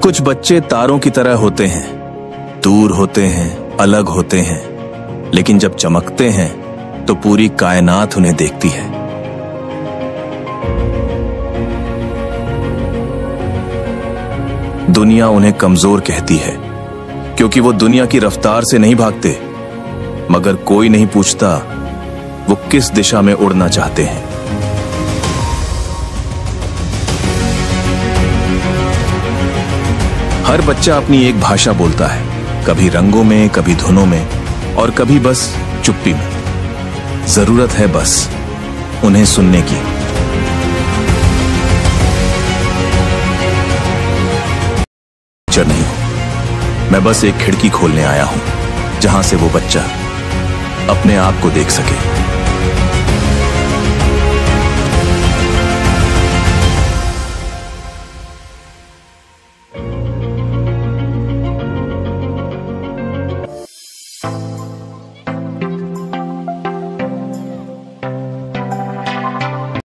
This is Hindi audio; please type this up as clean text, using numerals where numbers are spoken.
कुछ बच्चे तारों की तरह होते हैं, दूर होते हैं, अलग होते हैं, लेकिन जब चमकते हैं तो पूरी कायनात उन्हें देखती है। दुनिया उन्हें कमजोर कहती है क्योंकि वो दुनिया की रफ्तार से नहीं भागते, मगर कोई नहीं पूछता वो किस दिशा में उड़ना चाहते हैं। हर बच्चा अपनी एक भाषा बोलता है, कभी रंगों में, कभी धुनों में और कभी बस चुप्पी में। जरूरत है बस उन्हें सुनने की। नहीं हूं मैं, बस एक खिड़की खोलने आया हूं जहां से वो बच्चा अपने आप को देख सके।